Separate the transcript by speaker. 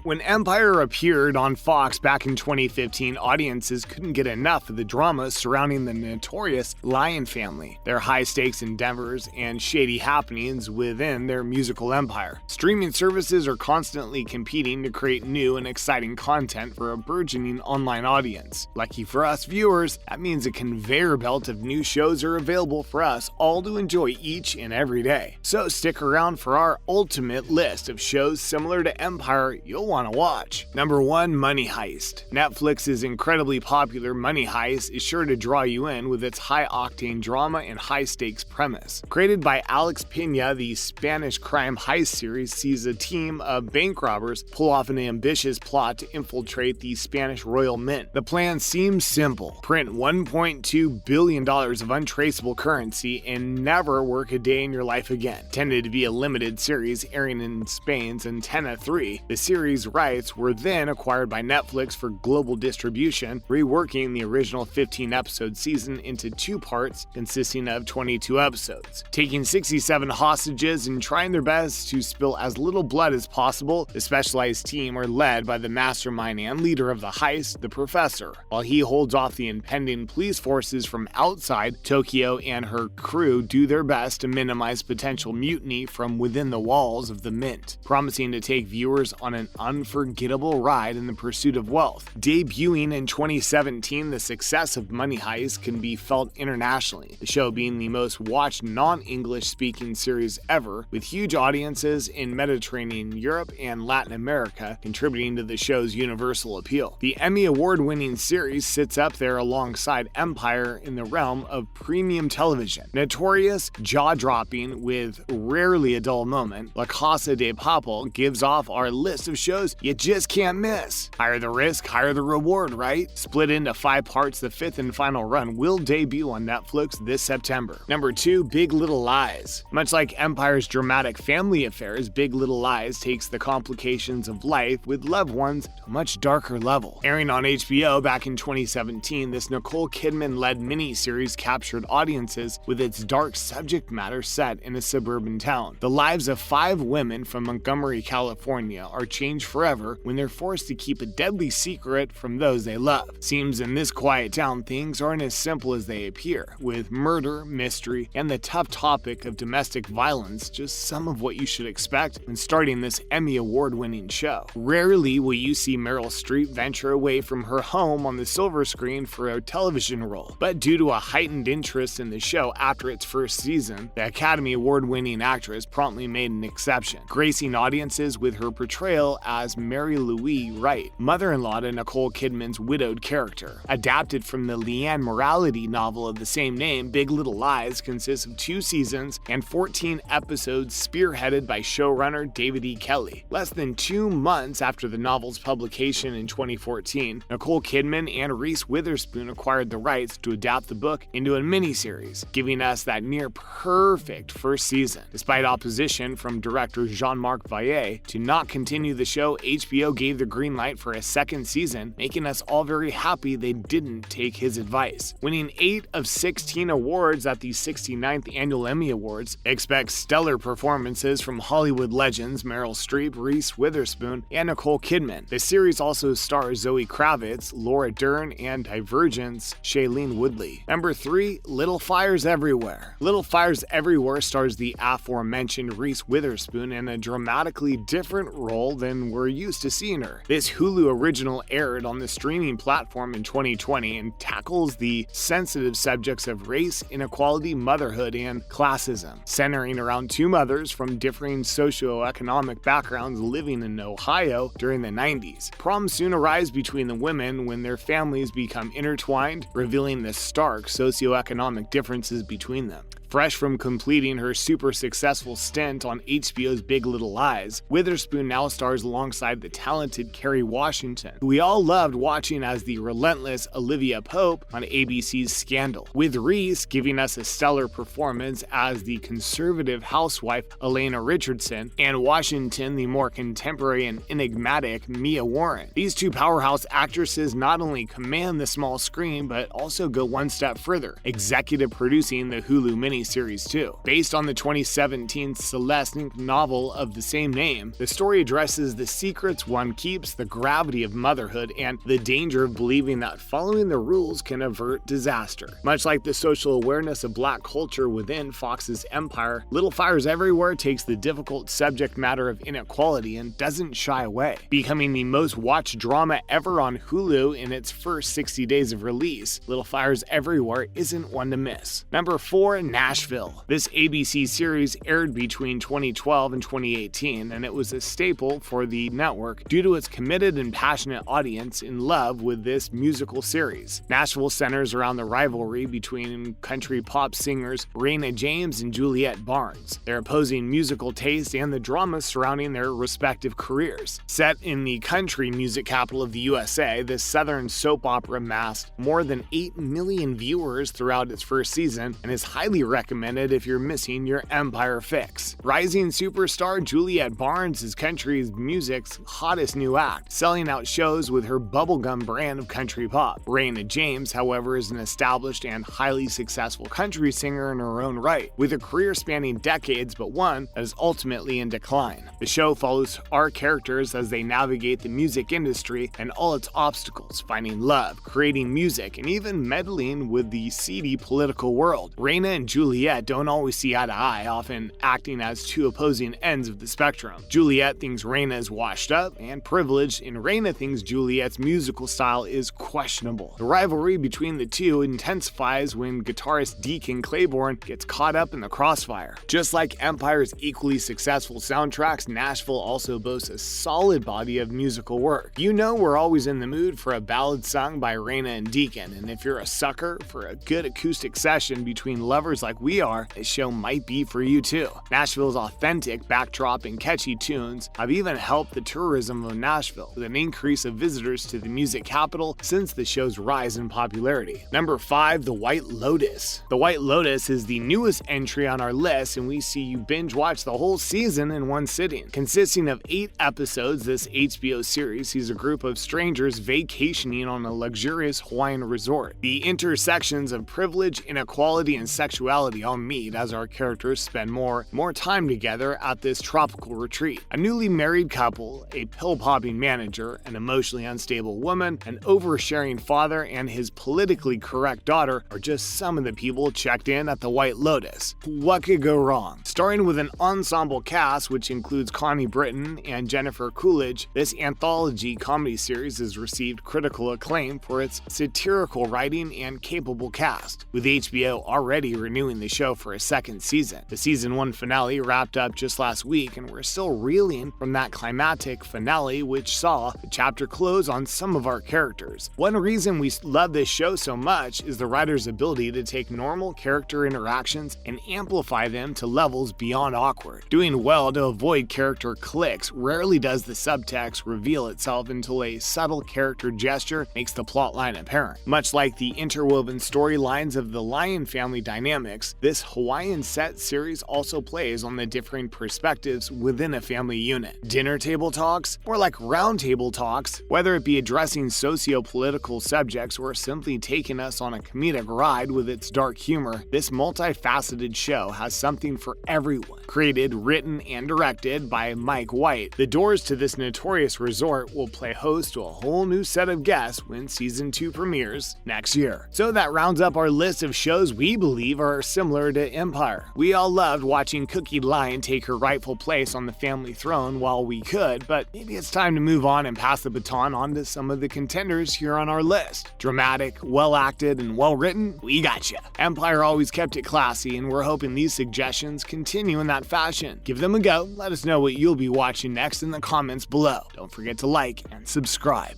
Speaker 1: When Empire appeared on Fox back in 2015, audiences couldn't get enough of the drama surrounding the notorious Lion family, their high-stakes endeavors, and shady happenings within their musical empire. Streaming services are constantly competing to create new and exciting content for a burgeoning online audience. Lucky for us viewers, that means a conveyor belt of new shows are available for us all to enjoy each and every day. So stick around for our ultimate list of shows similar to Empire you'll want to watch. Number 1, Money Heist. Netflix's incredibly popular Money Heist is sure to draw you in with its high-octane drama and high-stakes premise. Created by Alex Pina, the Spanish crime heist series sees a team of bank robbers pull off an ambitious plot to infiltrate the Spanish royal mint. The plan seems simple: print $1.2 billion of untraceable currency and never work a day in your life again. Intended to be a limited series airing in Spain's Antena 3, the series rights were then acquired by Netflix for global distribution, reworking the original 15-episode season into 2 parts consisting of 22 episodes. Taking 67 hostages and trying their best to spill as little blood as possible, the specialized team are led by the mastermind and leader of the heist, the Professor. While he holds off the impending police forces from outside, Tokyo and her crew do their best to minimize potential mutiny from within the walls of the mint, promising to take viewers on an unforgettable ride in the pursuit of wealth. Debuting in 2017, the success of Money Heist can be felt internationally, the show being the most watched non-English speaking series ever, with huge audiences in Mediterranean Europe and Latin America contributing to the show's universal appeal. The Emmy Award-winning series sits up there alongside Empire in the realm of premium television. Notorious, jaw-dropping, with rarely a dull moment, La Casa de Papel gives off our list of shows you just can't miss. Higher the risk, higher the reward, right? Split into 5 parts, the 5th and final run will debut on Netflix this September. Number 2, Big Little Lies. Much like Empire's dramatic family affairs, Big Little Lies takes the complications of life with loved ones to a much darker level. Airing on HBO back in 2017, this Nicole Kidman-led miniseries captured audiences with its dark subject matter set in a suburban town. The lives of 5 women from Montgomery, California are changed forever when they're forced to keep a deadly secret from those they love. Seems in this quiet town things aren't as simple as they appear, with murder, mystery, and the tough topic of domestic violence just some of what you should expect when starting this Emmy Award-winning show. Rarely will you see Meryl Streep venture away from her home on the silver screen for a television role, but due to a heightened interest in the show after its first season, the Academy Award-winning actress promptly made an exception, gracing audiences with her portrayal as Mary Louise Wright, mother-in-law to Nicole Kidman's widowed character. Adapted from the Leanne Morality novel of the same name, Big Little Lies consists of 2 seasons and 14 episodes spearheaded by showrunner David E. Kelley. Less than 2 months after the novel's publication in 2014, Nicole Kidman and Reese Witherspoon acquired the rights to adapt the book into a miniseries, giving us that near-perfect first season. Despite opposition from director Jean-Marc Vallée to not continue the show, HBO gave the green light for a 2nd season, making us all very happy they didn't take his advice. Winning 8 of 16 awards at the 69th Annual Emmy Awards, expect stellar performances from Hollywood legends Meryl Streep, Reese Witherspoon, and Nicole Kidman. The series also stars Zoe Kravitz, Laura Dern, and Divergent's Shailene Woodley. Number 3, Little Fires Everywhere. Little Fires Everywhere stars the aforementioned Reese Witherspoon in a dramatically different role than we're used to seeing her. This Hulu original aired on the streaming platform in 2020 and tackles the sensitive subjects of race, inequality, motherhood, and classism, centering around 2 mothers from differing socioeconomic backgrounds living in Ohio during the 90s. Problems soon arise between the women when their families become intertwined, revealing the stark socioeconomic differences between them. Fresh from completing her super successful stint on HBO's Big Little Lies, Witherspoon now stars alongside the talented Kerry Washington, who we all loved watching as the relentless Olivia Pope on ABC's Scandal, with Reese giving us a stellar performance as the conservative housewife Elena Richardson, and Washington the more contemporary and enigmatic Mia Warren. These 2 powerhouse actresses not only command the small screen, but also go one step further, executive producing the Hulu miniseries miniseries too. Based on the 2017 Celeste novel of the same name, the story addresses the secrets one keeps, the gravity of motherhood, and the danger of believing that following the rules can avert disaster. Much like the social awareness of Black culture within Fox's empire, Little Fires Everywhere takes the difficult subject matter of inequality and doesn't shy away, becoming the most watched drama ever on Hulu in its first 60 days of release. Little Fires Everywhere isn't one to miss. Number 4, Nashville. This ABC series aired between 2012 and 2018, and it was a staple for the network due to its committed and passionate audience in love with this musical series. Nashville centers around the rivalry between country pop singers Raina James and Juliette Barnes, their opposing musical taste, and the drama surrounding their respective careers. Set in the country music capital of the USA, this southern soap opera amassed more than 8 million viewers throughout its first season and is highly recommended if you're missing your Empire fix. Rising superstar Juliette Barnes is country music's hottest new act, selling out shows with her bubblegum brand of country pop. Raina James, however, is an established and highly successful country singer in her own right, with a career spanning decades but one that is ultimately in decline. The show follows our characters as they navigate the music industry and all its obstacles, finding love, creating music, and even meddling with the seedy political world. Raina and Juliette don't always see eye to eye, often acting as two opposing ends of the spectrum. Juliette thinks Raina is washed up and privileged, and Raina thinks Juliette's musical style is questionable. The rivalry between the two intensifies when guitarist Deacon Claiborne gets caught up in the crossfire. Just like Empire's equally successful soundtracks, Nashville also boasts a solid body of musical work. You know we're always in the mood for a ballad sung by Raina and Deacon, and if you're a sucker for a good acoustic session between lovers like we are, this show might be for you too. Nashville's authentic backdrop and catchy tunes have even helped the tourism of Nashville, with an increase of visitors to the music capital since the show's rise in popularity. Number 5, The White Lotus. The White Lotus is the newest entry on our list, and we see you binge watch the whole season in one sitting. Consisting of 8 episodes, this HBO series sees a group of strangers vacationing on a luxurious Hawaiian resort. The intersections of privilege, inequality, and sexuality all meet as our characters spend more time together at this tropical retreat. A newly married couple, a pill-popping manager, an emotionally unstable woman, an oversharing father, and his politically correct daughter are just some of the people checked in at the White Lotus. What could go wrong? Starring with an ensemble cast which includes Connie Britton and Jennifer Coolidge, this anthology comedy series has received critical acclaim for its satirical writing and capable cast, with HBO already renewing the show for a second season. The season 1 finale wrapped up just last week, and we're still reeling from that climactic finale which saw the chapter close on some of our characters. One reason we love this show so much is the writer's ability to take normal character interactions and amplify them to levels beyond awkward. Doing well to avoid character clicks, rarely does the subtext reveal itself until a subtle character gesture makes the plotline apparent. Much like the interwoven storylines of the Lion family dynamics, this Hawaiian set series also plays on the differing perspectives within a family unit. Dinner table talks, or like round table talks, whether it be addressing socio-political subjects or simply taking us on a comedic ride with its dark humor, this multifaceted show has something for everyone. Created, written, and directed by Mike White, the doors to this notorious resort will play host to a whole new set of guests when season 2 premieres next year. So that rounds up our list of shows we believe are similar to Empire. We all loved watching Cookie Lion take her rightful place on the family throne while we could, but maybe it's time to move on and pass the baton on to some of the contenders here on our list. Dramatic, well-acted, and well-written, we gotcha. Empire always kept it classy, and we're hoping these suggestions continue in that fashion. Give them a go, let us know what you'll be watching next in the comments below. Don't forget to like and subscribe.